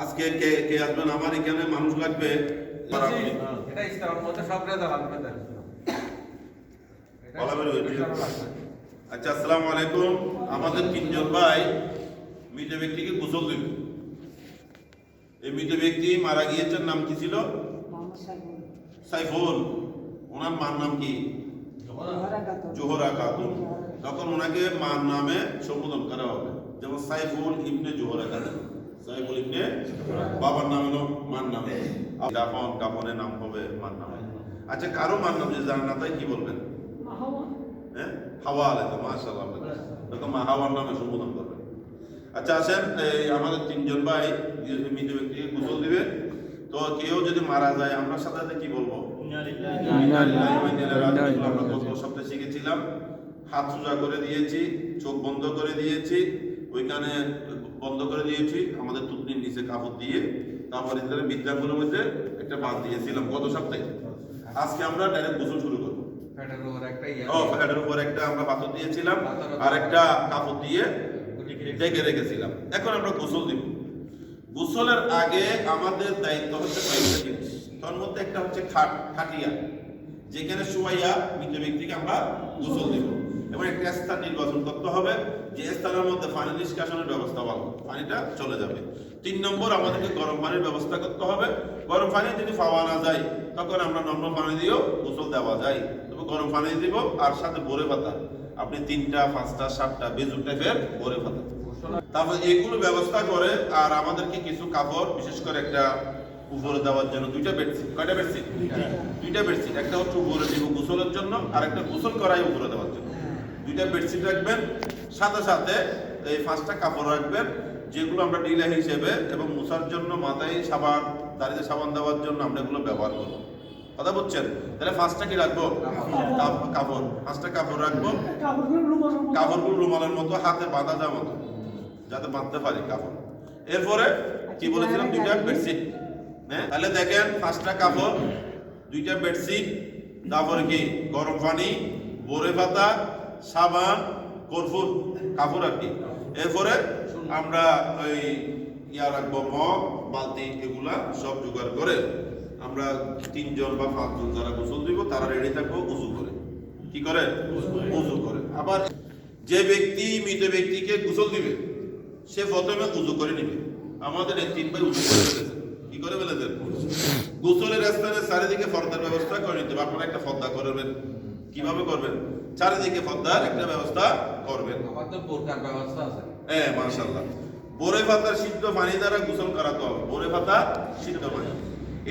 আজকে কে কে আসবেন? আমার এখানে মানুষ লাগবে। এটা ইসলামের মধ্যে সব রেজা লাগবে। আচ্ছা, আসসালামু আলাইকুম। আমাদের তিনজন ভাই মৃত ব্যক্তিকে গোসল দিল। এই মৃত ব্যক্তি মারা গিয়েছেন, নাম কি ছিল? সাইফুল। ওনার মার নাম কি? জোহরা খাতুন। তখন ওনাকে মার নামে সম্বোধন করা হবে, যেমন সাইফুল ইবনে জোহরা খাতুন। সাইফুল ইবনে, বাবার নাম হলো মার নামে। দাফন কাফনের নাম হবে মার নামে। আচ্ছা, কারো মার নাম যে জানেন না তাই কি বলবেন? হ্যাঁ, হাওয়া আলাইকুম, মাশাআল্লাহ। তখন মা হাওয়ার নামে সম্বোধন করবেন। আচ্ছা, আসেন, এই আমাদের তিনজন ভাই মৃত ব্যক্তিকে গোসল দিবে। তো কেউ যদি মারা যায় আমরা সাথে সাথে কি বলবো? আমরা গত সপ্তাহে শিখেছিলাম, হাত সোজা করে দিয়েছি, চোখ বন্ধ করে দিয়েছি, ওইখানে বন্ধ করে দিয়েছি আমাদের টুকনির নিচে কাপড় দিয়ে, তারপরে বৃদ্ধাঙ্গুলের মধ্যে একটা বাঁধ দিয়েছিলাম গত সপ্তাহে। আজকে আমরা ডাইরেক্ট গোসল শুরু করবো। ফ্যাটের উপর একটা আমরা পাথর দিয়েছিলাম আর একটা কাপড় দিয়ে ঢেকে রেখেছিলাম। এখন আমরা গোসল দিব। গোসলের আগে আমাদের দায়িত্ব হচ্ছে কয়েকটা জিনিস। তার মধ্যে একটা হচ্ছে খাটিয়া, যেখানে শুয়াইয়া মৃত ব্যক্তিকে আমরা গোসল দিব, এবং একটা স্থান নির্বাচন করতে হবে যে স্থানের মধ্যে পানি নিষ্কাশনের ব্যবস্থা ভালো, পানিটা চলে যাবে। 3 নম্বর, আমাদেরকে গরম পানির ব্যবস্থা করতে হবে। গরম পানি যদি পাওয়া না যায় তখন আমরা নর্মাল পানি দিয়েও গোসল দেওয়া যায়, তবে গরম পানি দিব আর সাথে বরে পাতা। আপনি 3টা 5টা 7টা বেজুক টাইপের বরে পাতা, তারপর এগুলো ব্যবস্থা করে। আর আমাদেরকে কিছু কাপড়, বিশেষ করে একটা উপরে দেওয়ার জন্য 2টা বেডশিট। কয়টা বেডশিট? 2টা বেডশিট। একটা হচ্ছে উপরে দিব গোসলের জন্য, আর একটা গোসল করাই উপরে দেওয়ার জন্য। 2টা বেডশিট রাখবেন, সাথে সাথে এই 5টা কাপড় রাখবেন, যেগুলো আমরা ডিলা হিসেবে এবং মুছার জন্য, মাথায় সাবান, দাড়িতে সাবান দেওয়ার জন্য আমরা এগুলো ব্যবহার করব। কথা বুঝছেন? তাহলে 5টা কি রাখবো? কাপড়। 5টা কাপড় রাখবো। কাপড়গুলো রুমালের মতো হাতে বাঁধা যাওয়ার মতো, যাতে বাঁধতে পারি কাপড়। এরপরে কি বলেছিলাম? 2টা বেডশিট। হ্যাঁ, তাহলে দেখেন 5টা কাপড়, 2টা বেডশিট, তারপরে কি গরম পানি, বরে পাতা, সাবান, কর্পূর, কাপড় আর কি। এরপরে আমরা ওই রাখবো মগ, বালতি, এগুলা সব জোগাড় করে আমরা 3 জন বা 5 জন যারা গোসল দিব তারা রেডি থাকবো উযু করে। কি করে? উযু করে। আবার যে ব্যক্তি মৃত ব্যক্তিকে গোসল দিবে সে প্রথমে উযু করে নিবে। আমাদের এই 3 ভাই উযু করে ফেলেছে। কি করে ফেলেছেন? গোসলের স্থানে চারিদিকে পর্দার ব্যবস্থা করে নিতে হবে। আপনারা একটা পর্দা করবেন। কিভাবে করবেন? চারিদিকে পর্দার একটা ব্যবস্থা করবেন। আমাদের বোরকার ব্যবস্থা আছে। হ্যাঁ, মাশাআল্লাহ। বরে পাতার সিদ্ধ পানি দ্বারা গোসল করাতে হবে। বরে পাতা সিদ্ধ পানি,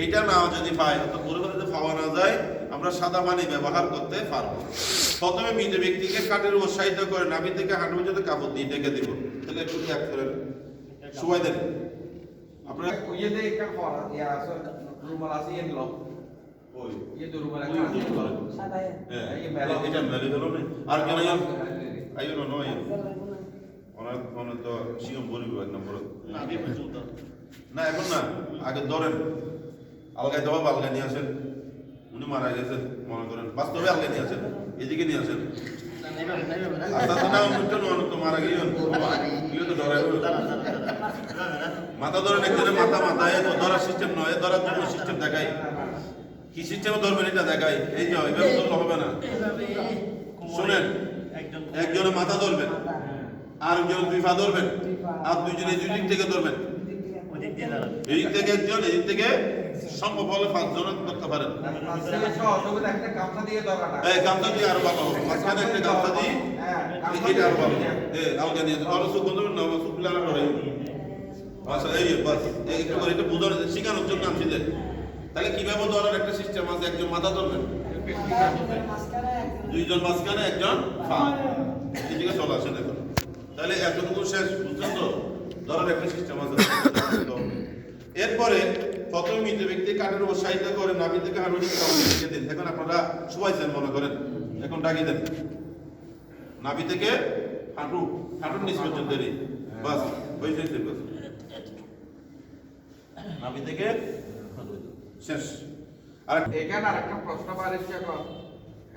এইটা না যদি পাই, অর্থাৎ বরে পাতাতে পাওয়া না যায়, আমরা সাদা পানি ব্যবহার করতে পারবো। প্রথমে মৃত ব্যক্তিকে কাঠের উপর সাহিত্য করে নাভি থেকে হাঁটু পর্যন্ত কাপড় দিয়ে ঢেকে দিব। তাহলে একটু এক করেন, সবাই দেন। আপনারা ইয়েতে একটা ফরা ইয়া আছে, রুমাল আছে ইয়ে দিলাম। ওই ইয়ে তো রুমাল ওই একটা সাদা। হ্যাঁ, এই মেলা এটা মেলে দিলো না। আর কেন আইও না নয় অনেক তো সিএম বলবো 1 নম্বর না, এখন না, আগে ধরেন আলগায় দেওয়া, আলগায় নিয়ে আসেন। উনি মারা গেছেন মনে করেন, বাস্তবে আলগায় নিয়ে আসেন, এদিকে নিয়ে আসেন। মারা গিয়ে তো ডরাই মাথা ধরেন, একজনের মাথা মাথায় ধরার সিস্টেম নয়, ধরার জন্য সিস্টেম দেখাই। কি সিস্টেমে ধরবেন এটা দেখাই। এই যে এভাবে ধরলে হবে না। শোনেন, একজনের মাথা ধরবেন, আর একজন 2 পা ধরবেন, আর 2 জনে 2 দিক থেকে ধরবেন। এদিক থেকে একজন, এদিক থেকে সম্ভব হলে 5 জন করতে পারেন। একটা গামছা দিয়ে ধরাটা। এই গামছা দিয়ে আরো ভালো হবে। মাঝখানে একটা গামছা দিয়ে এটা আরো ভালো। আলগা নিয়ে আর সুখ বন্ধ না, সুখ লাগা করে। আচ্ছা, এই বাস একটু করে এটা বুঝার শেখানোর জন্য আমি দেই। তাহলে কিভাবে ধরার একটা সিস্টেম আছে। একজন মাথা ধরবেন, 2 জন মাঝখানে, একজন পা, এদিকে চলে আসেন। এখন তাহলে এতটুকু শেষ, বুঝছেন তো? ধরার একটা সিস্টেম আছে। এরপরে প্রথমে মৃত ব্যক্তি কাঠের উপর সাহিত্য করে নাভি থেকে হাঁটু ঢেকে দিন। এখন আপনারা শুয়াইছেন মনে করেন, এখন ডাকি দেন নাভি থেকে হাঁটুর নিচ পর্যন্ত দেরি, বাস হয়েছে। বাস নাভি থেকে শেষ। আর এখানে আরেকটা প্রশ্ন বাড়ছে।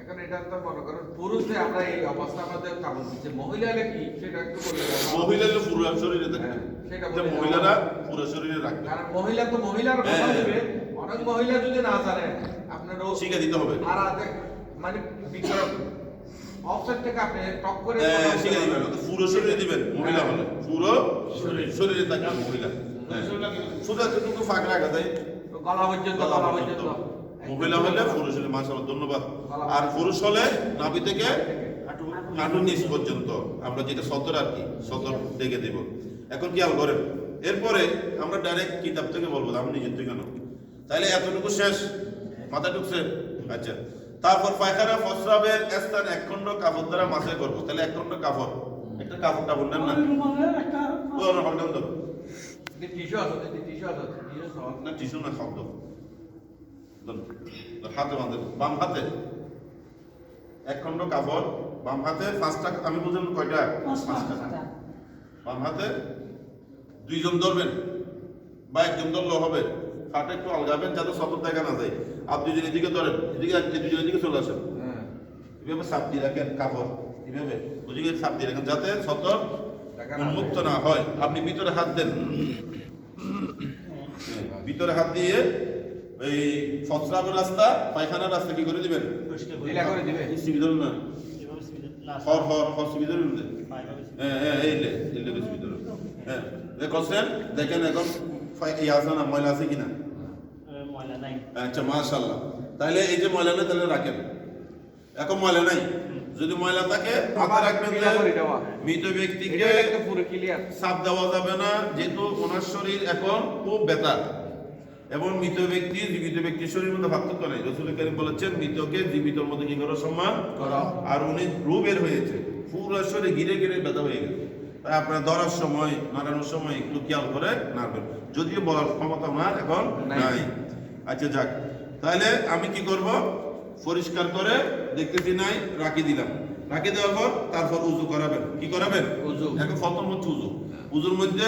এখন এটা তো মনে করেন পুরুষে আমরা এই অবস্থা আমাদের কাপড় দিচ্ছে, মহিলারা কি সেটা একটু বলে। মহিলারা পুরো শরীরে থাকে, সেটা মহিলারা পুরো পুরো শরীরে রাখবেন। কারণ মহিলা তো মহিলার কথা হ্যাঁ। দিবে, অনেক মহিলা যদি না জানে আপনারও শিখে দিতে হবে। আর আগে মানে বিক্রম অফসেট থেকে আপনি টক করে হ্যাঁ, শিখে দিবেন। পুরো শরীরে দিবেন মহিলা হলে, পুরো শরীরে থাকবে মহিলা। হ্যাঁ, শুধু এতটুকু ফাঁক রাখা যায়, গলা পর্যন্ত গলা গলা পর্যন্ত। পর্যন্ত। মহিলা হলে পুরুষ হলে, মাশাআল্লাহ, ধন্যবাদ। আর পুরুষ হলে নাভি থেকে হাঁটুর নিচ পর্যন্ত, আমরা যেটা সতর আর কি, সতর ডেকে দেব। এখন খেয়াল করেন, এরপরে আমরা ডাইরেক্ট কিতাব থেকে বলবো, আমি নিজের থেকে না। তাহলে এতটুকু শেষ, মাথা ঢুকছে? আচ্ছা, তারপর পায়খানা প্রস্রাবের স্থান এক খণ্ড কাপড় দ্বারা মাথায় করবো। তাহলে এক খণ্ড কাপড়, একটা কাপড় টাপড় নেন না, টিস্যু আছে, টিস্যু আছে, টিস্যু সহ। না টিস্যু না, শব্দ হাতে বাঁধে, বাম হাতে এক খণ্ড কাপড়, বাম হাতে পাঁচটা, আমি বুঝলাম কয়টা? পাঁচটা। বাম হাতে দুইজন ধরবেন বা একজন ধরলেও হবে, হাতে একটু আলগাবেন যাতে সতর দেখা না যায়। আর দুজন এদিকে ধরেন, এদিকে দুজন এদিকে চলে আসেন, হ্যাঁ, এভাবে চাপ দিয়ে রাখেন কাপড়, এভাবে ওদিকে চাপ দিয়ে রাখেন যাতে সতর দেখা না উন্মুক্ত না হয়। আপনি ভিতরে হাত দেন, ভিতরে হাত দিয়ে এই প্রস্রাবের রাস্তা, পায়খানার রাস্তা কি করে দিবেন? ঢিলা করে দিবে। সিবি ধরুন না, হর হর হর সিবি ধরুন না। হ্যাঁ হ্যাঁ, এইলে এইলে বেশি ধরুন। হ্যাঁ, দেখছেন, দেখেন এখন এই আছে না, ময়লা আছে কিনা? আচ্ছা, মাশাআল্লাহ। তাহলে এই যে ময়লা নেই, তাহলে রাখেন। এখন ময়লা নাই, যদি ময়লা থাকে মাথা রাখবেন যে মৃত ব্যক্তিকে এটা একটা পুরো ক্লিয়ার। চাপ দেওয়া যাবে না, যেহেতু ওনার শরীর এখন খুব ব্যথা, এবং মৃত ব্যক্তি জীবিত ব্যক্তির শরীরের মধ্যে পার্থক্য নেই। রাসূল কারীম বলেছেন, মৃতকে জীবিতর মধ্যে কি করো, সম্মান করো। আর উনি রূহ বের হয়েছে, পুরো শরীরে ঘিরে ঘিরে ব্যথা হয়ে গেছে। তাই আপনার ধরার সময়, নাড়ানোর সময় একটু খেয়াল করে নাড়বেন, যদিও বলার ক্ষমতা আমার এখন নাই। আচ্ছা যাক, তাহলে আমি কি করব? পরিষ্কার করে দেখতেছি নাই, রাখি দিলাম। রাখি দেওয়ার পর তারপর উযু করাবেন। কি করাবেন? উযু। এখন প্রথম হচ্ছে উযু। উযুর মধ্যে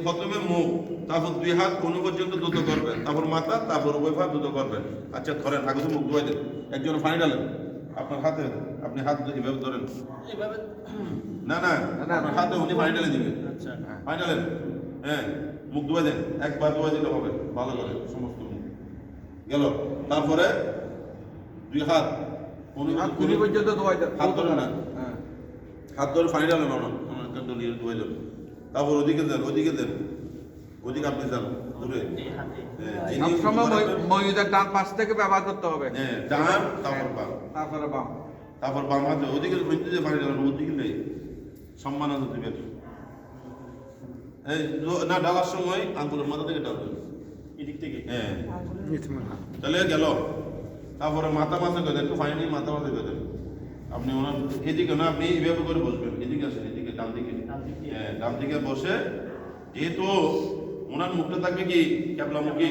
প্রথমে মুখ, তারপর দুই হাত কোন পর্যন্ত দ্রুত করবেন, তারপর মাথা, তারপর উভয় পা দ্রুত করবেন। আচ্ছা ধরেন, আগে তো মুখ ধুয়ে দেন, একজন পানি ডালেন আপনার হাতে, আপনি হাত এভাবে ধরেন, না না, আপনার হাতে উনি পানি ঢেলে দিবেন। পানি ঢালেন, হ্যাঁ, মুখ ধুয়ে দেন, একবার ধুয়ে দিলে হবে, ভালো করে সমস্ত মুখ গেল। তারপরে দুই হাত কুলি পর্যন্ত ধোয়া দেন, হাত ধরেন না, হ্যাঁ, হাত ধরে পানি ডালেন, ধুয়ে দেন। তারপর ওদিকে দেন, ওদিকে দেন, ওদিকে আপনি যান দূরে। সবসময় মহিলাদের ডান পাশ থেকে ব্যবহার করতে হবে। হ্যাঁ, ডান, তারপর বাম, তারপরে বাম। তারপর বাম হাতে ওদিকে যে পানি ডালেন, ওদিকে নেই, সম্মান আছে দিবেন। এই না, ডালার সময় আঙ্গুলের মাথা থেকে ডালবেন, এদিক থেকে, হ্যাঁ, তাহলে গেল। তারপরে মাথা মাথা করে একটু পানি নিয়ে মাথা মাথা করে দেন। আপনি ওনার এদিকে না, আপনি এইভাবে করে বসবেন, এদিকে আসেন, এদিকে ডান দিকে, হ্যাঁ, ডান দিকে বসে, যেহেতু ওনার মুখটা থাকবে কি ক্যাবলামুখী,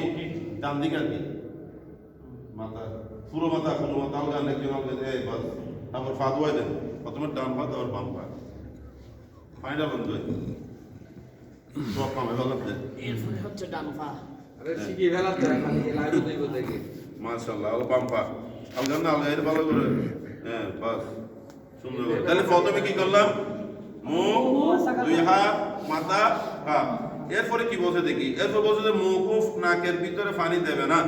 ডান দিকে আর কি, মাথা পুরো মাথা আলগা, একজন আলগা, বাস। তারপর পা ধোয়া দেন, প্রথমে ডান পা, তারপর বাম পা, পানিটা বন্ধ হয়, সব পামে ভালো দেন। এরপরে হচ্ছে ডান পা। আরে শিখে ফেলাতে মানে লাইভ দেব দেখে। মাশাআল্লাহ, আলো বাম পা আলগা না, আলগা, এর ভালো করে, হ্যাঁ, বাস, সুন্দর করে। তাহলে প্রথমে কি করলাম? মুখ, দুই হাত, মাথা, পা। এরপরে কি বসে দেখি, এরপর বসে যে মুখ নাকের ভিতরে পানি দেবে না,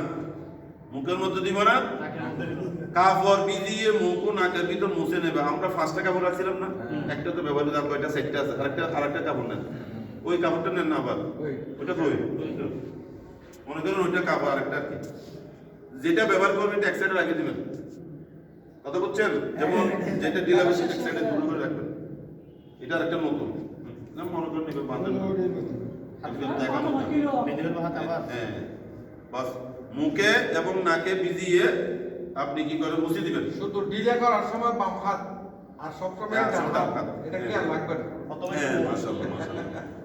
মুখের মধ্যে দিব না, কাপড় ভিজিয়ে মুখ ও নাকের ভিতর মুছে নেবে। আমরা 5টা কাপড় রাখছিলাম না, একটা তো ব্যবহার করে, কয়টা সেটটা আছে, আরেকটা কাপড় নেন, ওই কাপড়টা নেন না, আবার ওইটা কই, মনে করেন ওইটা কাপড়, আরেকটা আর কি, যেটা ব্যবহার করবেন এটা এক সাইডে রাখিয়ে দিবেন। কথা বুঝছেন? যেমন যেটা দিলাম সেটা এক সাইডে দূর করে রাখবেন। এটা আরেকটা নতুন না, মনে করেন এবার বাঁধেন, দেখানো হ্যাঁ, বাস। মুখে এবং নাকে ভিজিয়ে আপনি কি করে মুছে দিবেন। শুধু ডিলে করার সময় বাম হাত আর সব সময় হ্যাঁ, ডান ডান হাত। হাত। এটা কি আর লাগবে না? হ্যাঁ, মাশাআল্লাহ,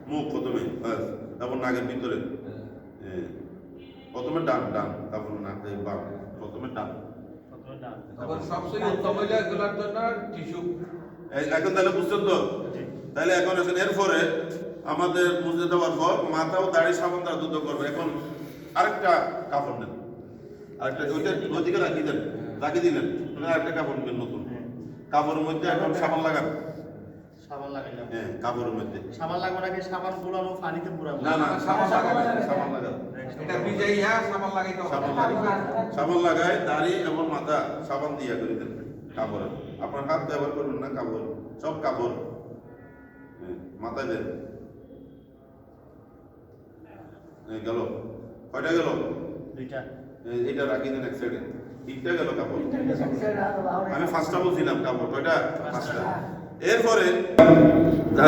মুখ প্রথমে, বাস, তারপর নাকের ভিতরে, হ্যাঁ, প্রথমে ডান, তারপর নাকে বাম, প্রথমে ডান। আবার সবচেয়ে উত্তম হইলো এগুলোর জন্য টিস্যু। এখন তাহলে বুঝছেন তো? তাহলে এখন আসেন, এরপরে আমাদের মুছে দেওয়ার পর মাথা ও দাড়ি সাবান দ্বারা দ্রুত করবে। এখন আরেকটা কাপড় নেন, আরেকটা ওইদিকে রাখি দিলেন, আরেকটা কাপড় নেবেন নতুন, কাপড়ের মধ্যে এখন সাবান লাগান, সাবান লাগাইলাম। হ্যাঁ কাপড়ের মধ্যে। সাবান লাগবে নাকি সাবান গুলানো পানিতে পুরাবো? না না সাবান লাগাবে। সাবান লাগাও। এটা ভিজাইয়া সাবান লাগাইতে হবে। সাবান লাগায় দাড়ি এবং মাথা সাবান দিয়া করে দেন কাপড়ে। আপনার হাত ব্যবহার করবেন না, কাপড় সব কাপড় মাথায় দেন। গেল কয়টা গেল? দুইটা। এটা রাখি দেন এক সাইডে। তিনটা গেল কাপড়। আমি ফার্স্টটা বলছিলাম কাপড় কয়টা? পাঁচটা। এরপরে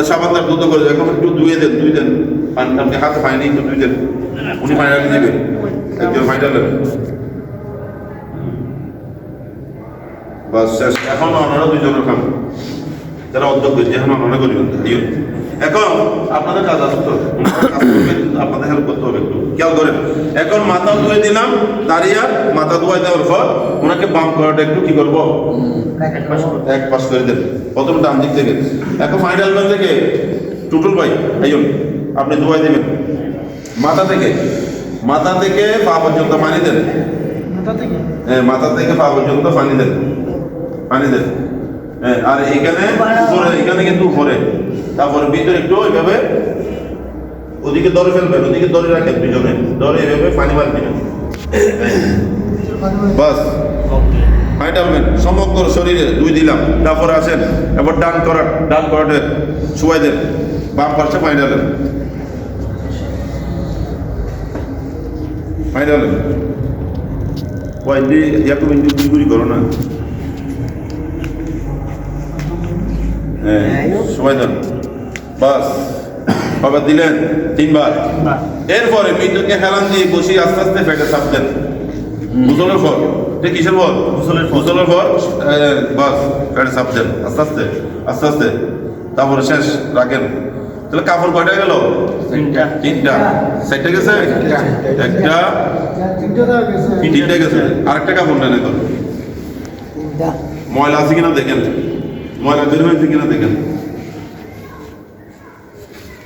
সাবানটা দ্রুত করে এখন একটু ধুয়ে দেন, ধুই দেন। পানি হাত পায়নি তো ধুই দেন। উনি ফাইনাল দিবেন, একজন ফাইনাল। বাস শেষ। এখন ওনারা দুজনের খান যারা অধ্যক্ষ এখন ওনারা করিবেন। এখন আপনাদের কাজ আছে তো, আপনাদের হেল্প করতে হবে একটু খেয়াল করেন। এখন মাথা ধুয়ে দিলাম, দাঁড়িয়ে মাথা ধোয়া দেওয়ার পর ওনাকে বাম করাটা একটু কি করবো, এক পাশ করে দেন প্রথম ডান দিক থেকে। এখন ফাইনাল ম্যান থেকে টুটুল ভাই আইন আপনি ধোয়াই দেবেন মাথা থেকে পা পর্যন্ত পানি দেন। হ্যাঁ মাথা থেকে পা পর্যন্ত পানি দেন। হ্যাঁ আর এখানে উপরে, এখানে কিন্তু উপরে, তারপরে ভিতরে একটু ওইভাবে ওদিকে ধরে ফেলবেন, ওদিকে ধরে রাখেন, দুজনে ধরে এইভাবে পানি মার দিবেন। বাস পানি ডালবেন সমগ্র শরীরে, দুই দিলাম। তারপরে আসেন এবার ডান করাটে শুয়াই দেন, বাম পাশে পানি ডালেন। কয়েকটি একটু গুড়ি করো না। সবাই দেন বাস। আবার দিলেন তিনবার। এরপরে মৃত্যুকে হেলান দিয়ে বসিয়ে আস্তে আস্তে পেটে চাপ দেন। গোসলের পর কিসের পর? গোসলের পর বাস পেটে চাপ দেন আস্তে আস্তে। তারপরে শেষ রাখেন। তাহলে কাপড় কয়টা গেল? তিনটা। চারটা গেছে? একটা, তিনটা গেছে। আরেকটা কাপড় নেন এখন। ময়লা আছে কিনা দেখেন, ময়লা বের হয়েছে কিনা দেখেন।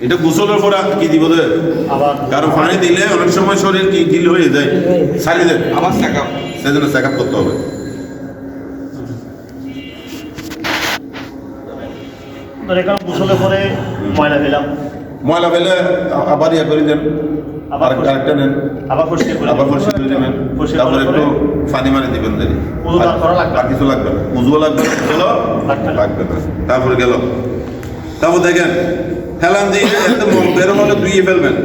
এটা গোসলের পর কি দিব? কারণ পানি দিলে অনেক সময় শরীর কি গিল হয়ে যায়, ছাড়ি দেন আবার চেকআপ, সেজন্য চেকআপ করতে হবে। গোসলের পরে ময়লা দিলাম, ময়লা ফেলে আবার ইয়া করে দেন, আবার আরেকটা নেন, আবার পরিষ্কার করে দেবেন। তারপরে একটু পানি মারি দিবেন। আর কিছু লাগবে না, উজুও লাগবে না, লাগবে না। তারপরে গেল। তারপর দেখেন হেলান দিয়ে একদম বেরো হলে ধুয়ে ফেলবেন।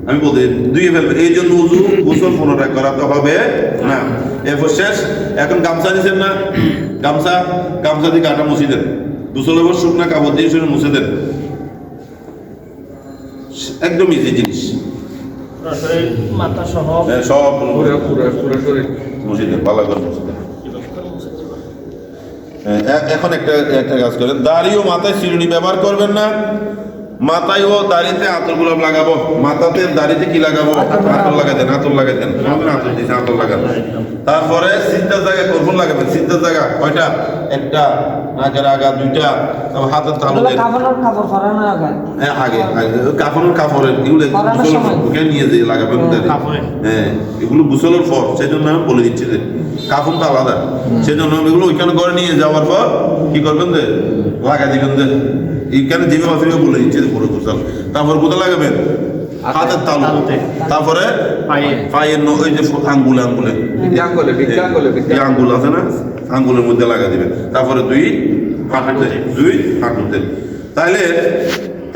আমি বলতে ধুয়ে ফেলবেন, এই জন্য উজু গোসল পুনরায় করাতে হবে না। এরপর শেষ। এখন গামছা নিছেন না, গামছা দিয়ে গাটা মুছে দেন। গোসলের পর শুকনা কাপড় দিয়ে শুনে মুছে দেন। একদম ইজি জিনিস, মাথা সহ সব পুরো শরীর মুছে দেন, ভালো করে মুছে দেন। এখন একটা কাজ করেন, দাড়ি ও মাথায় চিরুনি ব্যবহার করবেন না। মাথায় ও দাড়িতে আতর গোলাপ লাগাবো। মাথাতে দাড়িতে কি লাগাবো? আতর লাগাই দেন। আতর দিয়েছে, আতর লাগাবেন। তারপরে সিদ্ধার জায়গায় কর্পূর লাগাবেন। সিদ্ধার জায়গা কয়টা? একটা, নাকের আগা দুইটা, তারপর হাতের তালু দেন। হ্যাঁ আগে কাপড়ের এগুলো নিয়ে যে লাগাবেন। হ্যাঁ এগুলো গোসলের পর, সেই জন্য আমি বলে দিচ্ছি যে কাপড়টা আলাদা। সেই জন্য এগুলো ওইখানে করে নিয়ে যাওয়ার পর কি করবেন? যে লাগাই দিবেন। যে এইখানে যেভাবে বলে দিচ্ছে যে পুরো গোসল। তারপর কোথায় লাগাবেন? হাতের তালুতে। তারপরে পায়ের ওই যে আঙ্গুলে আঙ্গুল আছে না, আঙ্গুলের মধ্যে লাগা দিবেন। তারপরে দুই হাঁটুতে। তাইলে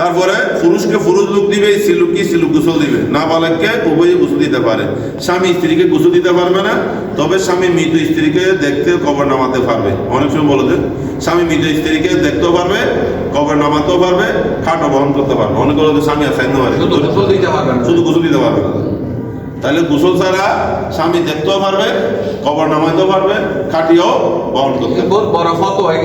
তারপরে পুরুষকে পুরুষ লোক দিবে, সিলুক গোসল দিবে। না বালককে উভয়ে গোসল দিতে পারে। স্বামী স্ত্রীকে গোসল দিতে পারবে না, তবে স্বামী মৃত স্ত্রীকে দেখতে কবর নামাতে পারবে। অনেক সময় বলে দেন স্বামী মৃত স্ত্রীকে দেখতেও পারবে, কবর নামাতেও পারবে, খাটও বহন করতে পারবে। অনেক বলে স্বামী আছে শুধু গোসল দিতে পারবে না। তাহলে গোসল ছাড়া স্বামী দেখতেও পারবে, কবর নামাইতেও পারবে, খাটিও বহন করতে পারবে। বহুত বড় ফটো হয়।